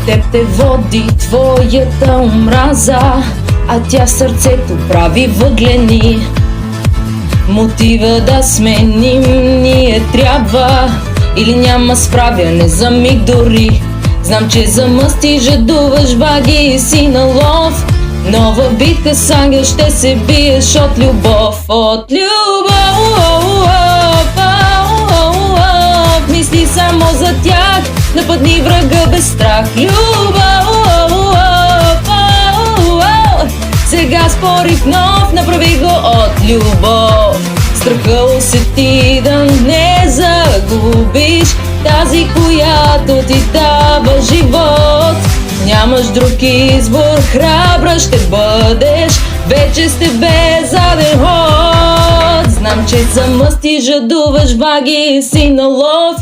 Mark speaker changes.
Speaker 1: Теб те води твоята омраза, а тя сърцето прави въглени. Мотива да сменим ние трябва, или няма справяне за миг дори. Знам, че за мъсти жадуваш, баги и си на лов. Нова битка с ангел ще се биеш от любов. От любов, мисли само за тях, нападни врага без страх. Любов, сега спорих нов, направи го от любов. Страха усети да не загубиш тази, която ти дава живот. Нямаш друг избор, храбра ще бъдеш, вече с тебе заден ход. Знам, че за мъсти жадуваш, баги и си на лов.